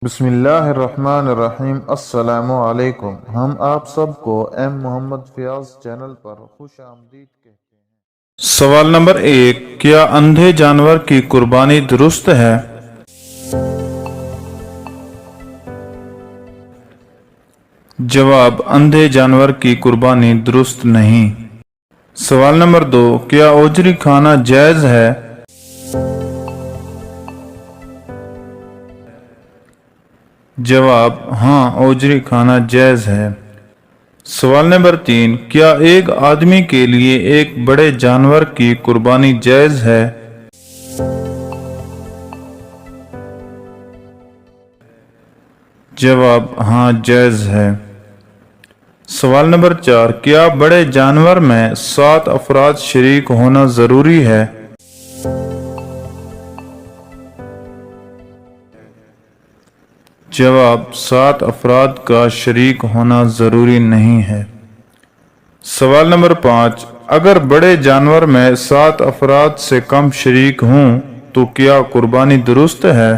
بسم اللہ الرحمن الرحیم۔ السلام علیکم۔ ہم آپ سب کو ایم محمد فیاض چینل پر خوش آمدید کہتے ہیں۔ سوال نمبر 1، کیا اندھے جانور کی قربانی درست ہے؟ جواب، اندھے جانور کی قربانی درست نہیں۔ سوال نمبر 2، کیا اوجری کھانا جائز ہے؟ جواب، ہاں، اوجری کھانا جائز ہے۔ سوال نمبر 3، کیا ایک آدمی کے لیے ایک بڑے جانور کی قربانی جائز ہے؟ جواب، ہاں، جائز ہے۔ سوال نمبر 4، کیا بڑے جانور میں 7 افراد شریک ہونا ضروری ہے؟ جواب، 7 افراد کا شریک ہونا ضروری نہیں ہے۔ سوال نمبر 5، اگر بڑے جانور میں 7 افراد سے کم شریک ہوں تو کیا قربانی درست ہے؟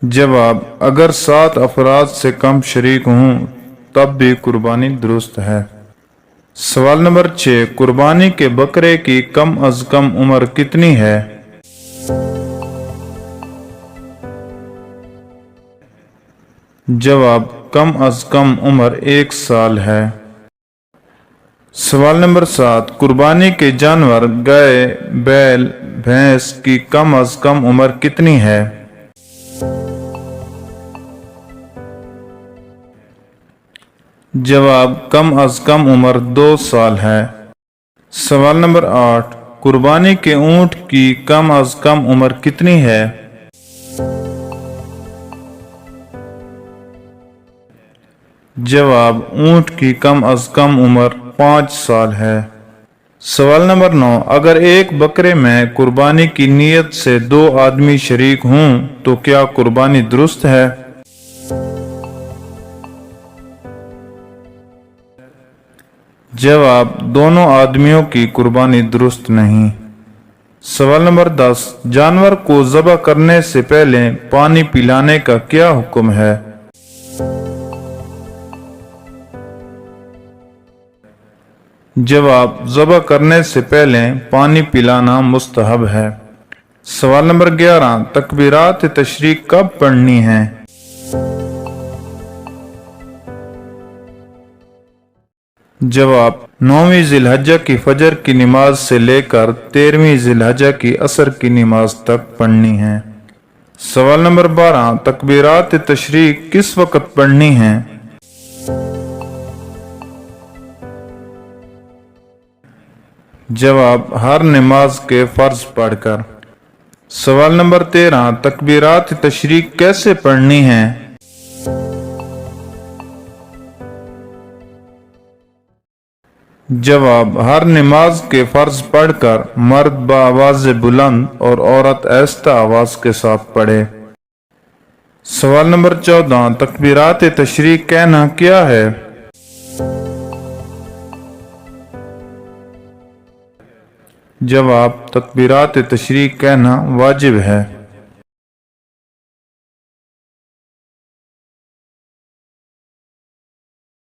جواب، اگر 7 افراد سے کم شریک ہوں تب بھی قربانی درست ہے۔ سوال نمبر 6، قربانی کے بکرے کی کم از کم عمر کتنی ہے؟ جواب، کم از کم عمر 1 سال ہے۔ سوال نمبر 7، قربانی کے جانور گائے، بیل، بھینس کی کم از کم عمر کتنی ہے؟ جواب، کم از کم عمر 2 سال ہے۔ سوال نمبر 8، قربانی کے اونٹ کی کم از کم عمر کتنی ہے؟ جواب، اونٹ کی کم از کم عمر 5 سال ہے۔ سوال نمبر 9، اگر ایک بکرے میں قربانی کی نیت سے 2 آدمی شریک ہوں تو کیا قربانی درست ہے؟ جواب، دونوں آدمیوں کی قربانی درست نہیں۔ سوال نمبر 10، جانور کو ذبح کرنے سے پہلے پانی پلانے کا کیا حکم ہے؟ جواب، ذبح کرنے سے پہلے پانی پلانا مستحب ہے۔ سوال نمبر 11، تکبیرات تشریق کب پڑھنی ہیں؟ جواب، 9ویں ذی الحجہ کی فجر کی نماز سے لے کر 13ویں ذی الحجہ کی عصر کی نماز تک پڑھنی ہیں۔ سوال نمبر 12، تکبیرات تشریق کس وقت پڑھنی ہیں؟ جواب، ہر نماز کے فرض پڑھ کر۔ سوال نمبر 13، تکبیرات تشریق کیسے پڑھنی ہیں؟ جواب، ہر نماز کے فرض پڑھ کر مرد بآواز بلند اور عورت آہستہ آواز کے ساتھ پڑھے۔ سوال نمبر 14، تکبیرات تشریق کہنا کیا ہے؟ جواب، تکبیرات تشریق کہنا واجب ہے۔